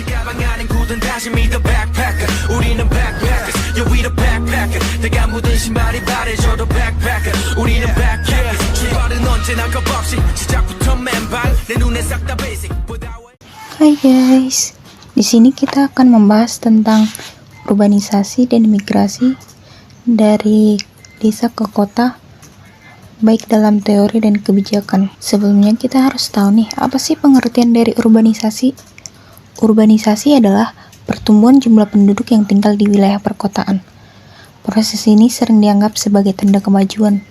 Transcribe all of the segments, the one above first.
가방 안엔 굳은 다짐이 the backpacker 우리는 backpackers yeah we the backpacker 내가 묻은 신발이 바래져도 backpacker 우리는 backpackers 출발은 언제나 겁없이 시작부터 맨발 내 눈에 싹 다 basic. Hai guys, di sini kita akan membahas tentang urbanisasi dan migrasi dari desa ke kota, baik dalam teori dan kebijakan. Sebelumnya kita harus tahu nih, apa sih pengertian dari urbanisasi? Urbanisasi adalah pertumbuhan jumlah penduduk yang tinggal di wilayah perkotaan. Proses ini sering dianggap sebagai tanda kemajuan.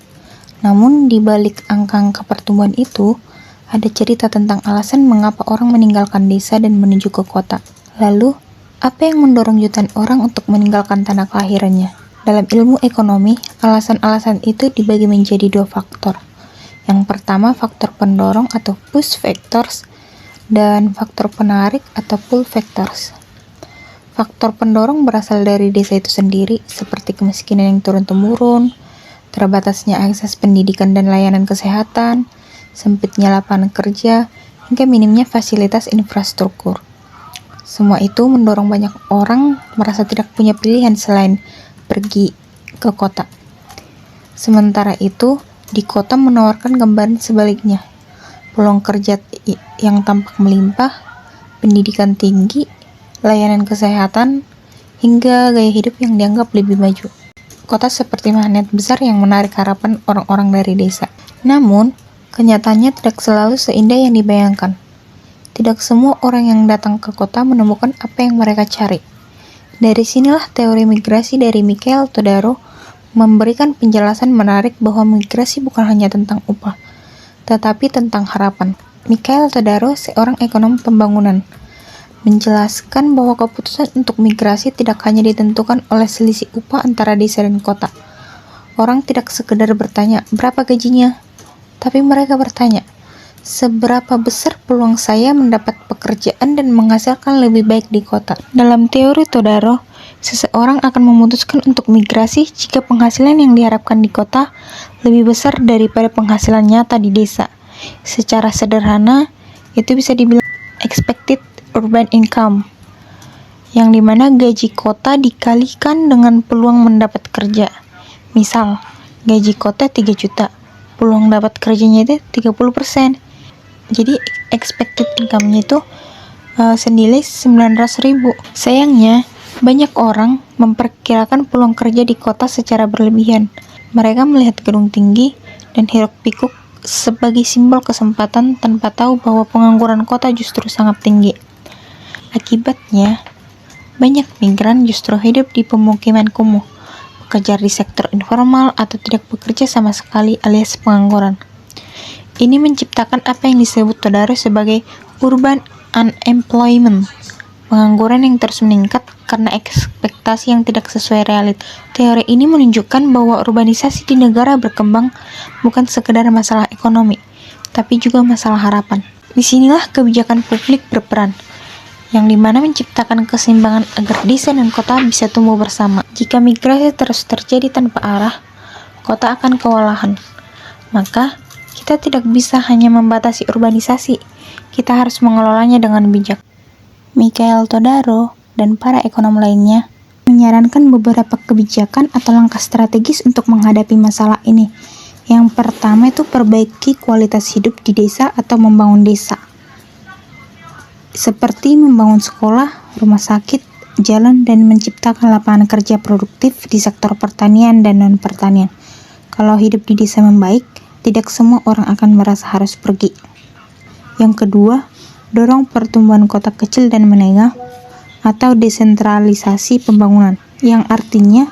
Namun di balik angka-angka pertumbuhan itu, ada cerita tentang alasan mengapa orang meninggalkan desa dan menuju ke kota. Lalu, apa yang mendorong jutaan orang untuk meninggalkan tanah kelahirannya? Dalam ilmu ekonomi, alasan-alasan itu dibagi menjadi dua faktor. Yang pertama, faktor pendorong atau push factors, dan faktor penarik atau pull factors. Faktor pendorong berasal dari desa itu sendiri, seperti kemiskinan yang turun-temurun, terbatasnya akses pendidikan dan layanan kesehatan, sempitnya lapangan kerja, hingga minimnya fasilitas infrastruktur. Semua itu mendorong banyak orang merasa tidak punya pilihan selain pergi ke kota. Sementara itu, di kota menawarkan gambaran sebaliknya. Peluang kerja yang tampak melimpah, pendidikan tinggi, layanan kesehatan, hingga gaya hidup yang dianggap lebih maju. Kota seperti magnet besar yang menarik harapan orang-orang dari desa. Namun, kenyataannya tidak selalu seindah yang dibayangkan. Tidak semua orang yang datang ke kota menemukan apa yang mereka cari. Dari sinilah teori migrasi dari Mikhail Todorov memberikan penjelasan menarik bahwa migrasi bukan hanya tentang upah, tetapi tentang harapan. Mikhail Todorov, seorang ekonom pembangunan, menjelaskan bahwa keputusan untuk migrasi tidak hanya ditentukan oleh selisih upah antara desa dan kota. Orang tidak sekedar bertanya, berapa gajinya? Tapi mereka bertanya, seberapa besar peluang saya mendapat pekerjaan dan menghasilkan lebih baik di kota? Dalam teori Todorov, seseorang akan memutuskan untuk migrasi jika penghasilan yang diharapkan di kota lebih besar daripada penghasilan nyata di desa. Secara sederhana, itu bisa dibilang expected urban income, yang dimana gaji kota dikalikan dengan peluang mendapat kerja. Misal, gaji kota 3 juta. Peluang dapat kerjanya itu 30%. Jadi expected income-nya itu senilai 900.000. Sayangnya, banyak orang memperkirakan peluang kerja di kota secara berlebihan. Mereka melihat gedung tinggi dan hiruk-pikuk sebagai simbol kesempatan tanpa tahu bahwa pengangguran kota justru sangat tinggi. Akibatnya, banyak migran justru hidup di pemukiman kumuh, bekerja di sektor informal atau tidak bekerja sama sekali alias pengangguran. Ini menciptakan apa yang disebut Todorov sebagai urban unemployment, pengangguran yang terus meningkat karena ekspektasi yang tidak sesuai realita. Teori ini menunjukkan bahwa urbanisasi di negara berkembang bukan sekedar masalah ekonomi, tapi juga masalah harapan. Disinilah kebijakan publik berperan, yang dimana menciptakan keseimbangan agar desa dan kota bisa tumbuh bersama. Jika migrasi terus terjadi tanpa arah, kota akan kewalahan. Maka, kita tidak bisa hanya membatasi urbanisasi, kita harus mengelolanya dengan bijak. Mikhail Todorov dan para ekonom lainnya menyarankan beberapa kebijakan atau langkah strategis untuk menghadapi masalah ini. Yang pertama itu perbaiki kualitas hidup di desa atau membangun desa, seperti membangun sekolah, rumah sakit, jalan, dan menciptakan lapangan kerja produktif di sektor pertanian dan non-pertanian. Kalau hidup di desa membaik, tidak semua orang akan merasa harus pergi. Yang kedua, dorong pertumbuhan kota kecil dan menengah atau desentralisasi pembangunan, yang artinya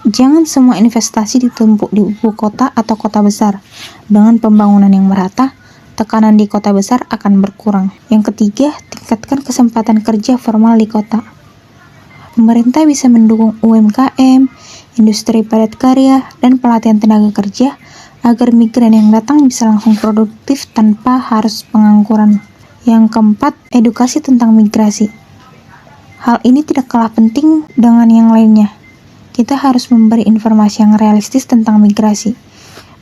jangan semua investasi ditumpuk di ibu kota atau kota besar. Dengan pembangunan yang merata, tekanan di kota besar akan berkurang. Yang ketiga, tingkatkan kesempatan kerja formal di kota. Pemerintah bisa mendukung UMKM, industri padat karya, dan pelatihan tenaga kerja agar migran yang datang bisa langsung produktif tanpa harus pengangguran. Yang keempat, edukasi tentang migrasi. Hal ini tidak kalah penting dengan yang lainnya. Kita harus memberi informasi yang realistis tentang migrasi,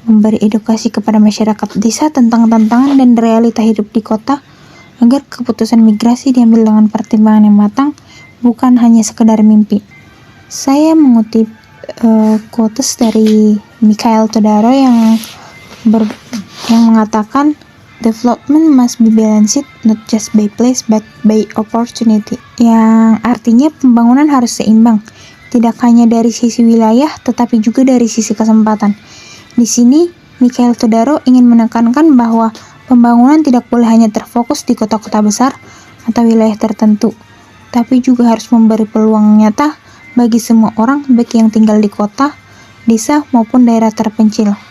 memberi edukasi kepada masyarakat desa tentang tantangan dan realita hidup di kota, agar keputusan migrasi diambil dengan pertimbangan yang matang, bukan hanya sekedar mimpi. Saya mengutip quotes dari Mikhail Todorov yang mengatakan, development must be balanced not just by place but by opportunity. Yang artinya pembangunan harus seimbang, tidak hanya dari sisi wilayah tetapi juga dari sisi kesempatan. Di sini Mikhail Todorov ingin menekankan bahwa pembangunan tidak boleh hanya terfokus di kota-kota besar atau wilayah tertentu, tapi juga harus memberi peluang nyata bagi semua orang, baik yang tinggal di kota, desa maupun daerah terpencil.